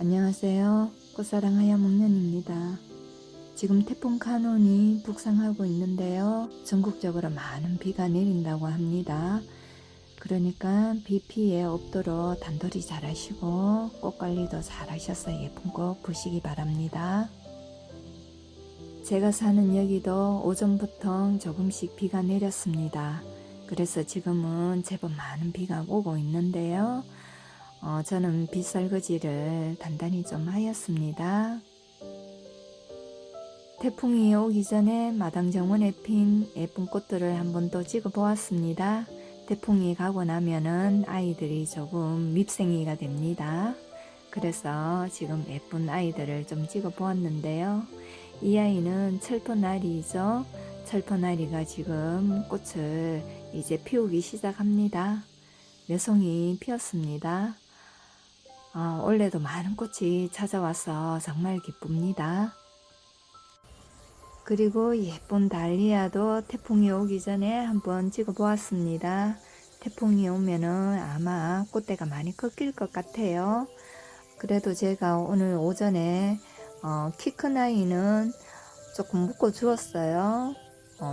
안녕하세요. 꽃사랑 하야목련입니다. 지금 태풍 카눈이 북상하고 있는데요. 전국적으로 많은 비가 내린다고 합니다. 그러니까 비 피해 없도록 단돌이 잘 하시고 꽃 관리도 잘 하셔서 예쁜 꽃 보시기 바랍니다. 제가 사는 여기도 오전부터 조금씩 비가 내렸습니다. 그래서 지금은 제법 많은 비가 오고 있는데요. 저는 빗설거지를 단단히 좀 하였습니다. 태풍이 오기 전에 마당 정원에 핀 예쁜 꽃들을 한번 또 찍어 보았습니다. 태풍이 가고 나면은 아이들이 조금 밉생이가 됩니다. 그래서 지금 예쁜 아이들을 좀 찍어 보았는데요. 이 아이는 철퍼나리죠. 철퍼나리가 지금 꽃을 이제 피우기 시작합니다. 몇 송이 피었습니다. 올해도 많은 꽃이 찾아와서 정말 기쁩니다. 그리고 예쁜 달리아도 태풍이 오기 전에 한번 찍어 보았습니다. 태풍이 오면은 아마 꽃대가 많이 꺾일 것 같아요. 그래도 제가 오늘 오전에 키 큰 아이는 조금 묶어 주었어요.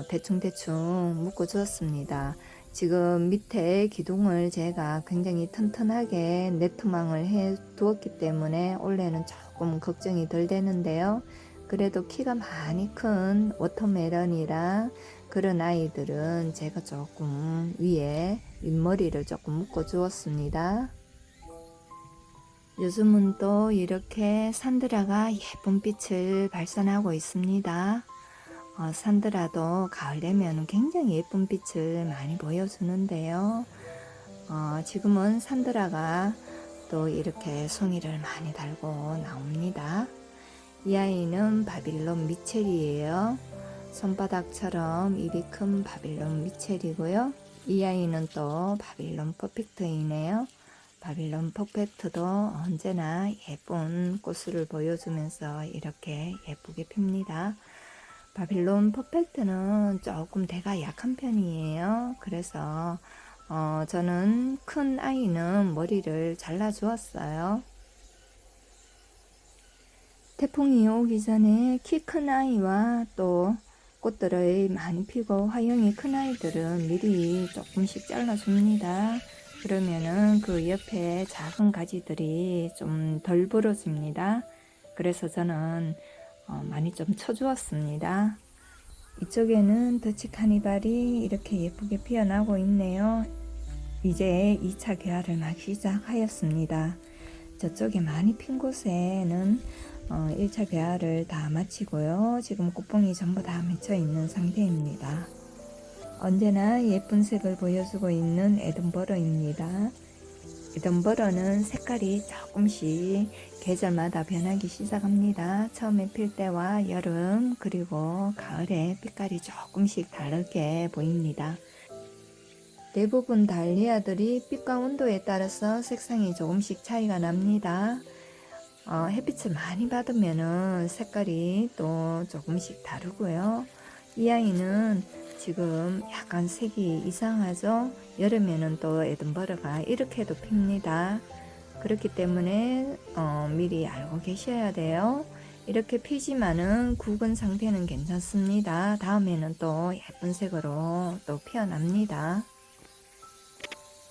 대충대충 묶어 주었습니다. 지금 밑에 기둥을 제가 굉장히 튼튼하게 네트망을 해 두었기 때문에 원래는 조금 걱정이 덜 되는데요. 그래도 키가 많이 큰 워터멜론이랑 그런 아이들은 제가 조금 위에 윗머리를 조금 묶어 주었습니다. 요즘은 또 이렇게 산드라가 예쁜 빛을 발산하고 있습니다. 산드라도 가을 되면 굉장히 예쁜 빛을 많이 보여주는데요. 지금은 산드라가 또 이렇게 송이를 많이 달고 나옵니다. 이 아이는 바빌론 미첼이에요. 손바닥처럼 입이 큰 바빌론 미첼이고요. 이 아이는 또 바빌론 퍼펙트이네요. 바빌론 퍼펙트도 언제나 예쁜 꽃을 보여주면서 이렇게 예쁘게 핍니다. 바빌론 퍼펙트는 조금 대가 약한 편이에요. 그래서 저는 큰 아이는 머리를 잘라 주었어요. 태풍이 오기 전에 키 큰 아이와 또 꽃들을 많이 피고 화형이 큰 아이들은 미리 조금씩 잘라 줍니다. 그러면은 그 옆에 작은 가지들이 좀 덜 부러집니다. 그래서 저는 많이 좀 쳐주었습니다. 이쪽에는 더치 카니발이 이렇게 예쁘게 피어나고 있네요. 이제 2차 개화를 막 시작하였습니다. 저쪽에 많이 핀 곳에는 1차 개화를 다 마치고요. 지금 꽃봉이 전부 다 맺혀 있는 상태입니다. 언제나 예쁜 색을 보여주고 있는 에든버러입니다. 에든버러는 색깔이 조금씩 계절마다 변하기 시작합니다. 처음에 필 때와 여름 그리고 가을에 빛깔이 조금씩 다르게 보입니다. 대부분 달리아들이 빛과 온도에 따라서 색상이 조금씩 차이가 납니다. 햇빛을 많이 받으면 색깔이 또 조금씩 다르고요. 이 아이는 지금 약간 색이 이상하죠. 여름에는 또 에든버러가 이렇게도 핍니다. 그렇기 때문에 미리 알고 계셔야 돼요. 이렇게 피지만은 굵은 상태는 괜찮습니다. 다음에는 또 예쁜 색으로 또 피어납니다.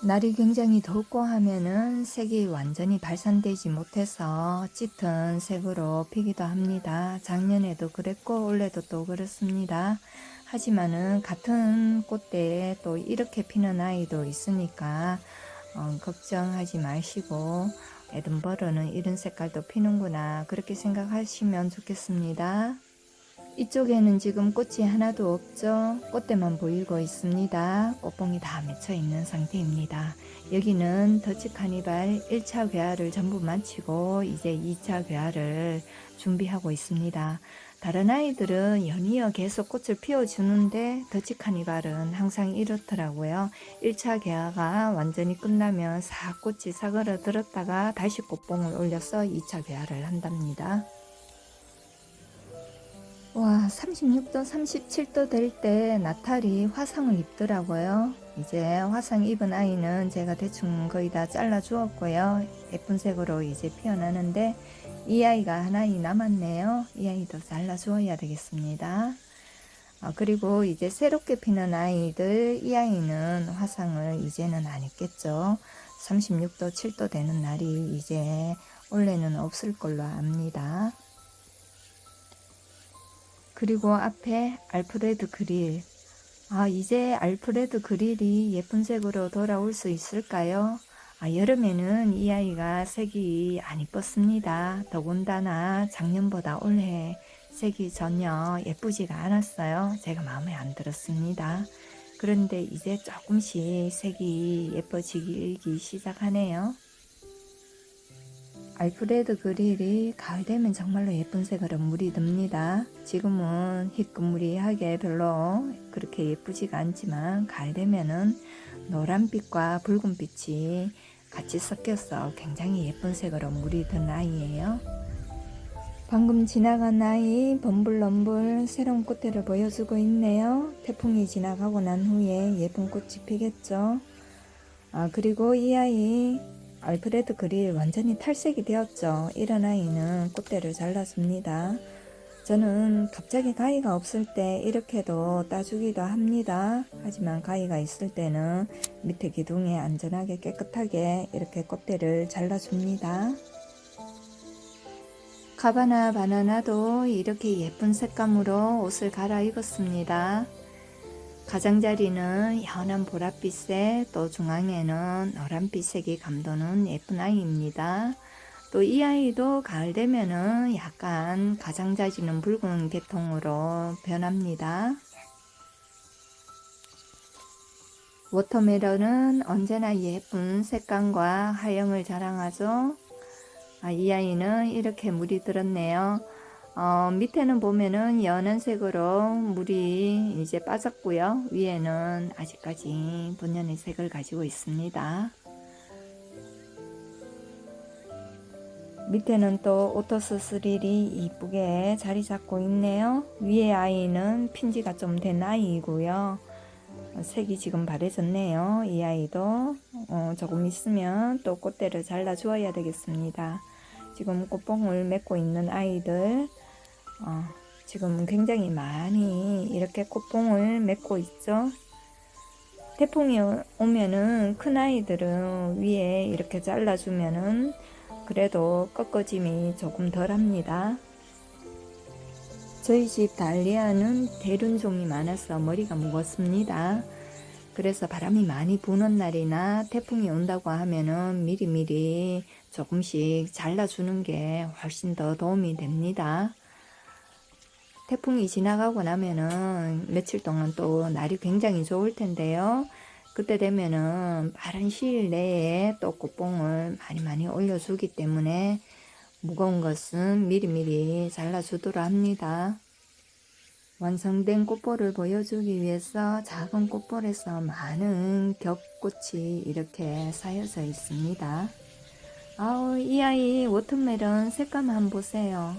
날이 굉장히 덥고 하면은 색이 완전히 발산되지 못해서 짙은 색으로 피기도 합니다. 작년에도 그랬고 올해도 또 그렇습니다. 하지만은 같은 꽃대에 또 이렇게 피는 아이도 있으니까 걱정하지 마시고 에든버러는 이런 색깔도 피는구나 그렇게 생각하시면 좋겠습니다. 이쪽에는 지금 꽃이 하나도 없죠. 꽃대만 보이고 있습니다. 꽃봉이 다 맺혀 있는 상태입니다. 여기는 더치 카니발 1차 괴화를 전부 마치고 이제 2차 괴화를 준비하고 있습니다. 다른 아이들은 연이어 계속 꽃을 피워주는데 더치 카니발은 항상 이렇더라고요. 1차 개화가 완전히 끝나면 꽃이 사그러들었다가 다시 꽃봉을 올려서 2차 개화를 한답니다. 와, 36도, 37도 될 때 나탈이 화상을 입더라고요. 이제 화상 입은 아이는 제가 대충 거의 다 잘라 주었고요. 예쁜 색으로 이제 피어나는데 이 아이가 하나 남았네요. 이 아이도 잘라 주어야 되겠습니다. 그리고 이제 새롭게 피는 아이들, 이 아이는 화상을 이제는 안 입겠죠. 36도, 7도 되는 날이 이제 올해는 없을 걸로 압니다. 그리고 앞에 알프레드 그릴. 이제 알프레드 그릴이 예쁜 색으로 돌아올 수 있을까요? 여름에는 이 아이가 색이 안 이뻤습니다. 더군다나 작년보다 올해 색이 전혀 예쁘지가 않았어요. 제가 마음에 안 들었습니다. 그런데 이제 조금씩 색이 예뻐지기 시작하네요. 알프레드 그릴이 가을 되면 정말로 예쁜 색으로 물이 듭니다. 지금은 희끄무리하게 별로 그렇게 예쁘지가 않지만 가을 되면은 노란빛과 붉은빛이 같이 섞여서 굉장히 예쁜 색으로 물이 든 아이예요. 방금 지나간 아이 범블럼블 새로운 꽃대를 보여주고 있네요. 태풍이 지나가고 난 후에 예쁜 꽃이 피겠죠. 그리고 이 아이 알프레드 그릴 완전히 탈색이 되었죠. 이런 아이는 꽃대를 잘라줍니다. 저는 갑자기 가위가 없을 때 이렇게도 따주기도 합니다. 하지만 가위가 있을 때는 밑에 기둥에 안전하게 깨끗하게 이렇게 꽃대를 잘라줍니다. 가바나 바나나도 이렇게 예쁜 색감으로 옷을 갈아입었습니다. 가장자리는 연한 보랏빛에 또 중앙에는 노란빛색이 감도는 예쁜 아이입니다. 또 이 아이도 가을 되면은 약간 가장자리는 붉은 계통으로 변합니다. 워터멜론은 언제나 예쁜 색감과 하영을 자랑하죠. 이 아이는 이렇게 물이 들었네요. 밑에는 보면은 연한 색으로 물이 이제 빠졌고요. 위에는 아직까지 본연의 색을 가지고 있습니다. 밑에는 또 오토스 스릴이 이쁘게 자리 잡고 있네요. 위에 아이는 핀지가 좀 된 아이이고요. 색이 지금 바래졌네요. 이 아이도 조금 있으면 또 꽃대를 잘라 주어야 되겠습니다. 지금 꽃봉을 맺고 있는 아이들 지금 굉장히 많이 이렇게 꽃봉을 맺고 있죠. 태풍이 오면은 큰 아이들은 위에 이렇게 잘라주면은 그래도 꺾어짐이 조금 덜 합니다. 저희 집 달리아는 대륜종이 많아서 머리가 무겁습니다. 그래서 바람이 많이 부는 날이나 태풍이 온다고 하면은 미리미리 조금씩 잘라주는 게 훨씬 더 도움이 됩니다. 태풍이 지나가고 나면은 며칠 동안 또 날이 굉장히 좋을 텐데요. 그때 되면은 빠른 시일 내에 또 꽃봉을 많이 올려주기 때문에 무거운 것은 미리미리 잘라주도록 합니다. 완성된 꽃볼을 보여주기 위해서 작은 꽃볼에서 많은 겹꽃이 이렇게 쌓여져 있습니다. 이 아이 워터멜론 색감 한번 보세요.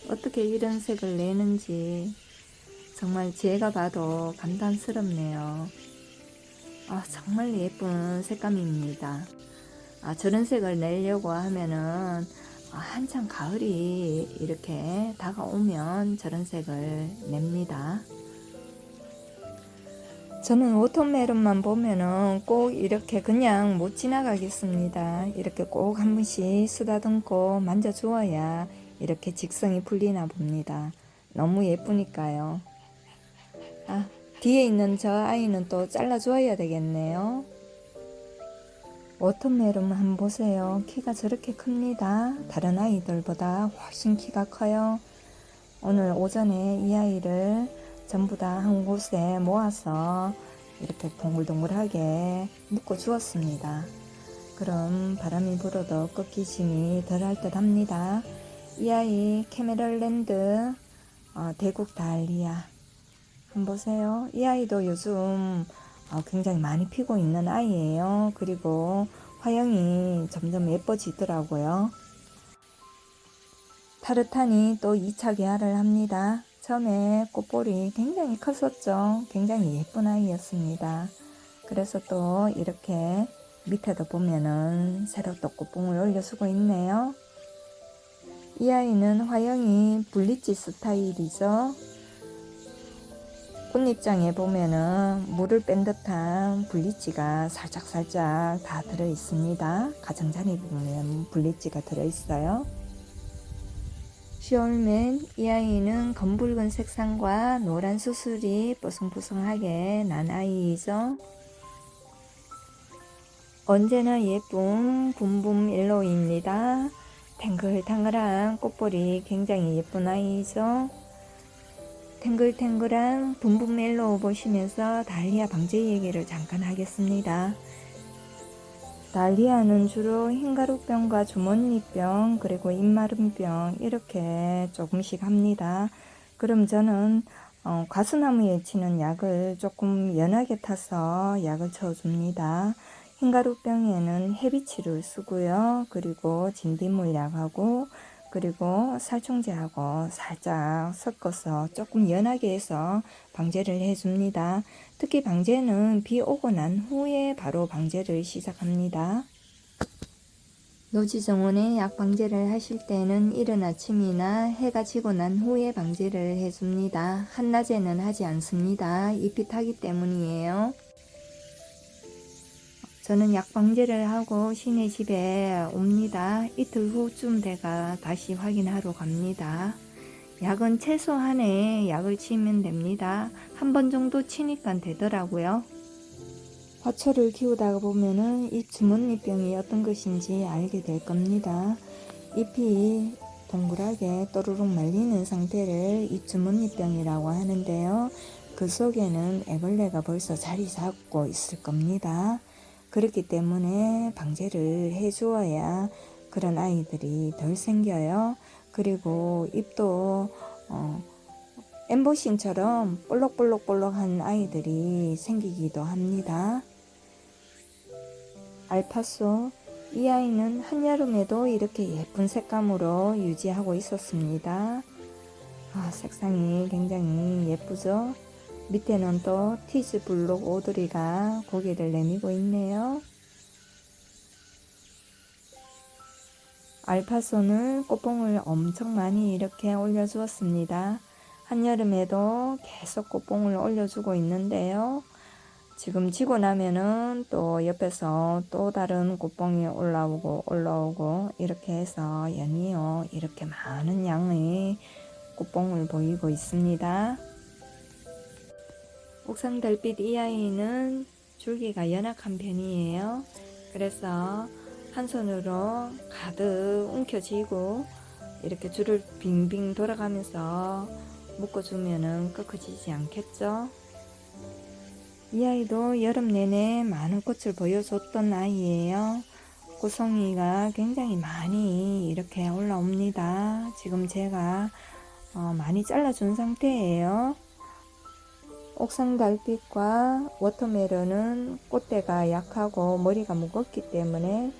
어떻게 이런 색을 내는지 정말 제가 봐도 감탄스럽네요. 정말 예쁜 색감입니다. 저런 색을 내려고 하면은 한참 가을이 이렇게 다가오면 저런 색을 냅니다. 저는 워터멜론만 보면은 꼭 이렇게 그냥 못 지나가겠습니다. 이렇게 꼭 한 번씩 쓰다듬고 만져주어야 이렇게 직성이 풀리나 봅니다. 너무 예쁘니까요. 뒤에 있는 저 아이는 또 잘라줘야 되겠네요. 워터멜론 한번 보세요. 키가 저렇게 큽니다. 다른 아이들보다 훨씬 키가 커요. 오늘 오전에 이 아이를 전부 다 한 곳에 모아서 이렇게 동글동글하게 묶어 주었습니다. 그럼 바람이 불어도 꺾이심이 덜할 듯 합니다. 이 아이 캐메럴랜드 대국 달리아 한번 보세요. 이 아이도 요즘 굉장히 많이 피고 있는 아이예요. 그리고 화형이 점점 예뻐지더라고요. 타르탄이 또 2차 개화를 합니다. 처음에 꽃볼이 굉장히 컸었죠. 굉장히 예쁜 아이였습니다. 그래서 또 이렇게 밑에도 보면은 새로 또 꽃봉을 올려주고 있네요. 이 아이는 화형이 블리치 스타일이죠. 꽃잎장에 보면은 물을 뺀 듯한 블리치가 살짝살짝 다 들어 있습니다. 가장자리 보면 블리치가 들어 있어요. 슈얼맨, 이 아이는 검붉은 색상과 노란 수술이 뽀송뽀송하게 난 아이이죠. 언제나 예쁜 붐붐 옐로우입니다. 탱글탱글한 꽃볼이 굉장히 예쁜 아이죠. 탱글탱글한 붐붐 옐로우 보시면서 달리아 방제 얘기를 잠깐 하겠습니다. 달리아는 주로 흰가루병과 주머니병 그리고 입마름병 이렇게 조금씩 합니다. 그럼 저는 과수나무에 치는 약을 조금 연하게 타서 약을 쳐줍니다. 흰가루병에는 헤비치를 쓰고요. 그리고 진딧물약하고 그리고 살충제하고 살짝 섞어서 조금 연하게 해서 방제를 해줍니다. 특히 방제는 비 오고 난 후에 바로 방제를 시작합니다. 노지정원에 약 방제를 하실 때는 이른 아침이나 해가 지고 난 후에 방제를 해줍니다. 한낮에는 하지 않습니다. 잎이 타기 때문이에요. 저는 약 방제를 하고 시내 집에 옵니다. 이틀 후쯤 돼가 다시 확인하러 갑니다. 약은 최소 한 해 약을 치면 됩니다. 한 번 정도 치니까 되더라고요. 화초를 키우다가 보면은 잎 주문잎병이 어떤 것인지 알게 될 겁니다. 잎이 동그랗게 또르륵 말리는 상태를 잎 주문잎병이라고 하는데요. 그 속에는 애벌레가 벌써 자리 잡고 있을 겁니다. 그렇기 때문에 방제를 해 주어야 그런 아이들이 덜 생겨요. 그리고 잎도 엠보싱처럼 볼록볼록볼록한 아이들이 생기기도 합니다. 알파소, 이 아이는 한여름에도 이렇게 예쁜 색감으로 유지하고 있었습니다. 색상이 굉장히 예쁘죠? 밑에는 또 티즈 블록 오드리가 고개를 내미고 있네요. 알파손을 꽃봉을 엄청 많이 이렇게 올려주었습니다. 한여름에도 계속 꽃봉을 올려주고 있는데요. 지금 지고 나면은 또 옆에서 또 다른 꽃봉이 올라오고 이렇게 해서 연이어 이렇게 많은 양의 꽃봉을 보이고 있습니다. 옥상달빛 이 아이는 줄기가 연약한 편이에요. 그래서 한 손으로 가득 움켜쥐고 이렇게 줄을 빙빙 돌아가면서 묶어주면은 꺾어지지 않겠죠. 이 아이도 여름 내내 많은 꽃을 보여줬던 아이예요. 꽃송이가 굉장히 많이 이렇게 올라옵니다. 지금 제가 많이 잘라준 상태예요. 옥상 달빛과 워터멜론은 꽃대가 약하고 머리가 무겁기 때문에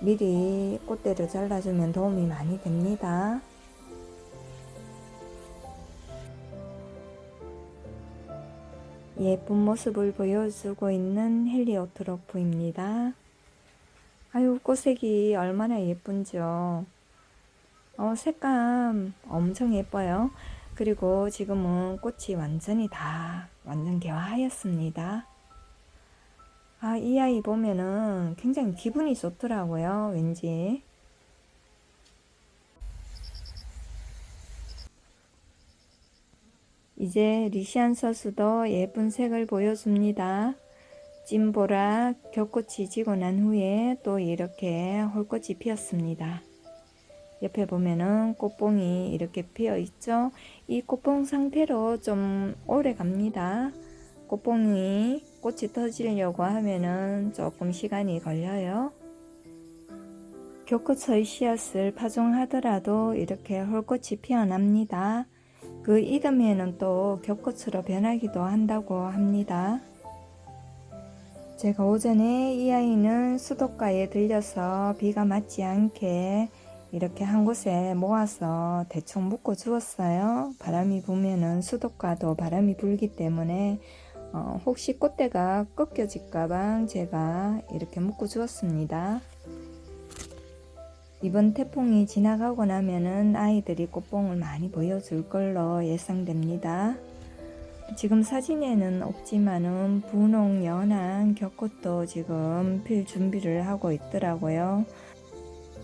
미리 꽃대를 잘라주면 도움이 많이 됩니다. 예쁜 모습을 보여주고 있는 헬리오트로프입니다. 아유, 꽃색이 얼마나 예쁜지요. 색감 엄청 예뻐요. 그리고 지금은 꽃이 완전 개화하였습니다. 이 아이 보면은 굉장히 기분이 좋더라고요. 왠지. 이제 리시안서스도 예쁜 색을 보여줍니다. 찐보라 겹꽃이 지고 난 후에 또 이렇게 홀꽃이 피었습니다. 옆에 보면은 꽃봉이 이렇게 피어 있죠. 이 꽃봉 상태로 좀 오래 갑니다. 꽃봉이 꽃이 터지려고 하면은 조금 시간이 걸려요. 겹꽃의 씨앗을 파종하더라도 이렇게 홀꽃이 피어납니다. 그 이듬해는 또 겹꽃으로 변하기도 한다고 합니다. 제가 오전에 이 아이는 수도가에 들려서 비가 맞지 않게 이렇게 한 곳에 모아서 대충 묶어 주었어요. 바람이 불면은 수도가도 바람이 불기 때문에 혹시 꽃대가 꺾여질까봐 제가 이렇게 묶어 주었습니다. 이번 태풍이 지나가고 나면은 아이들이 꽃봉을 많이 보여줄 걸로 예상됩니다. 지금 사진에는 없지만은 분홍, 연한 겹꽃도 지금 필 준비를 하고 있더라고요.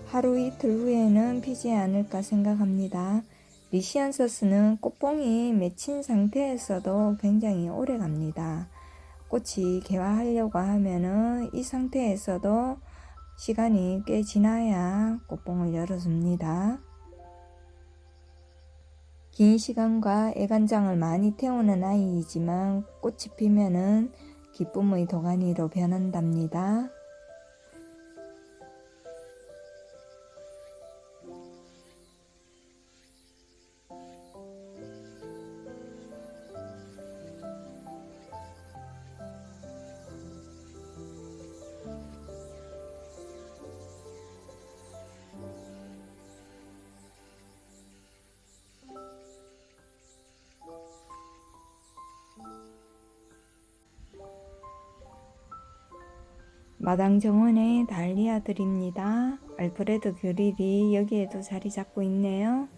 하루 이틀 후에는 피지 않을까 생각합니다. 리시안서스는 꽃봉이 맺힌 상태에서도 굉장히 오래 갑니다. 꽃이 개화하려고 하면은 이 상태에서도 시간이 꽤 지나야 꽃봉을 열어줍니다. 긴 시간과 애간장을 많이 태우는 아이이지만 꽃이 피면은 기쁨의 도가니로 변한답니다. 마당 정원의 달리아들입니다. 알프레드 그릴이 여기에도 자리 잡고 있네요.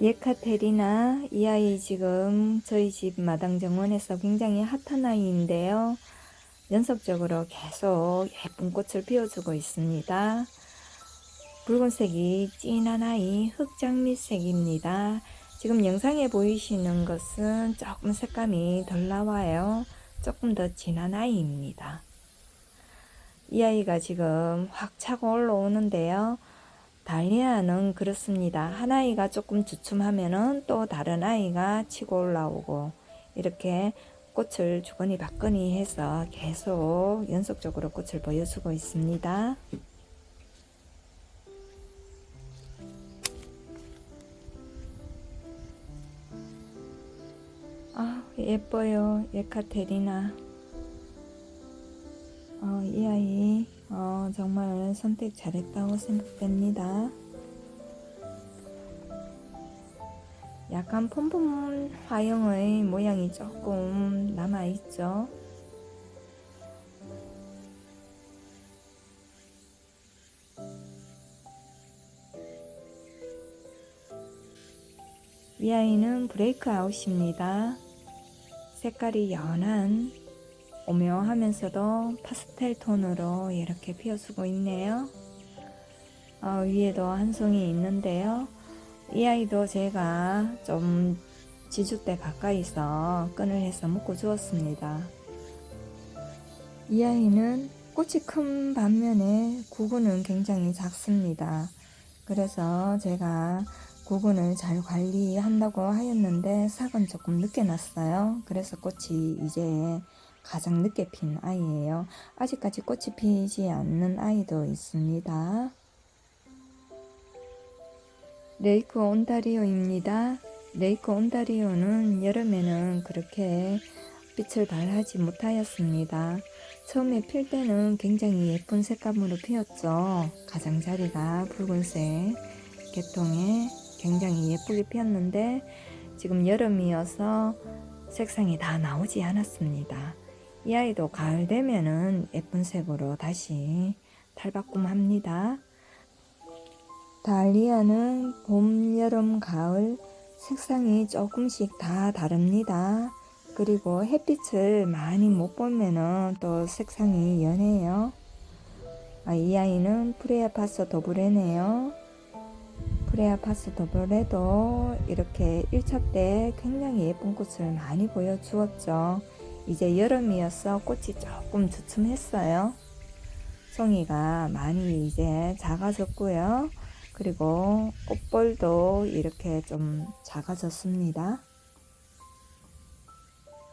예카테리나, 이 아이 지금 저희 집 마당 정원에서 굉장히 핫한 아이인데요. 연속적으로 계속 예쁜 꽃을 피워주고 있습니다. 붉은색이 진한 아이 흑장미색입니다. 지금 영상에 보이시는 것은 조금 색감이 덜 나와요. 조금 더 진한 아이입니다. 이 아이가 지금 확 차고 올라오는데요. 달리아는 그렇습니다. 한 아이가 조금 주춤하면은 또 다른 아이가 치고 올라오고 이렇게 꽃을 주거니 받거니 해서 계속 연속적으로 꽃을 보여주고 있습니다. 아, 예뻐요. 예카테리나. 이 아이 정말 선택 잘했다고 생각됩니다. 약간 폼폼 화형의 모양이 조금 남아있죠. 이 아이는 브레이크 아웃입니다. 색깔이 연한 오묘하면서도 파스텔 톤으로 이렇게 피어주고 있네요. 위에도 한 송이 있는데요. 이 아이도 제가 좀 지주대 가까이서 끈을 해서 묶어 주었습니다. 이 아이는 꽃이 큰 반면에 구근은 굉장히 작습니다. 그래서 제가 구근을 잘 관리한다고 하였는데 삭은 조금 늦게 났어요. 그래서 꽃이 이제 가장 늦게 핀 아이예요. 아직까지 꽃이 피지 않는 아이도 있습니다. 레이크 온타리오입니다. 레이크 온타리오는 여름에는 그렇게 빛을 발하지 못하였습니다. 처음에 필 때는 굉장히 예쁜 색감으로 피었죠. 가장자리가 붉은색 계통에 굉장히 예쁘게 피었는데 지금 여름이어서 색상이 다 나오지 않았습니다. 이 아이도 가을 되면은 예쁜 색으로 다시 탈바꿈합니다. 달리아는 봄, 여름, 가을 색상이 조금씩 다 다릅니다. 그리고 햇빛을 많이 못 보면은 또 색상이 연해요. 이 아이는 프레아파스 도브레네요. 프레아파스 도브레도 이렇게 1차 때 굉장히 예쁜 꽃을 많이 보여주었죠. 이제 여름이어서 꽃이 조금 주춤했어요. 송이가 많이 이제 작아졌고요. 그리고 꽃볼도 이렇게 좀 작아졌습니다.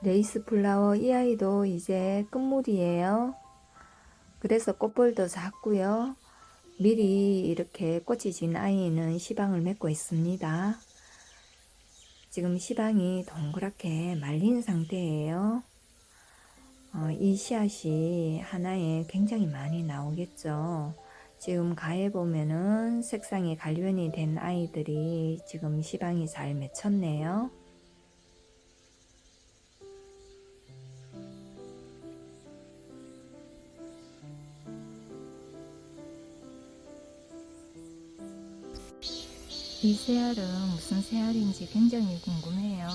레이스 플라워 이 아이도 이제 끝물이에요. 그래서 꽃볼도 작고요. 미리 이렇게 꽃이 진 아이는 시방을 맺고 있습니다. 지금 시방이 동그랗게 말린 상태예요. 이 씨앗이 하나에 굉장히 많이 나오겠죠. 지금 가에 보면은 색상이 갈변이 된 아이들이 지금 시방이 잘 맺혔네요. 이 새알은 무슨 새알인지 굉장히 궁금해요.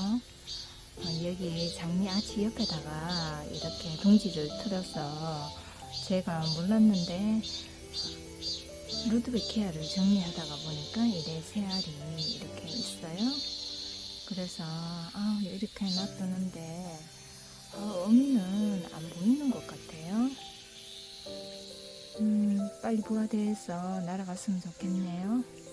여기 장미아치 옆에다가 이렇게 둥지를 틀어서 제가 몰랐는데 루드베키아를 정리하다가 보니까 이래 새알이 이렇게 있어요. 그래서 이렇게 놔두는데 어미는 안 보이는 것 같아요. 빨리 부화돼서 날아갔으면 좋겠네요.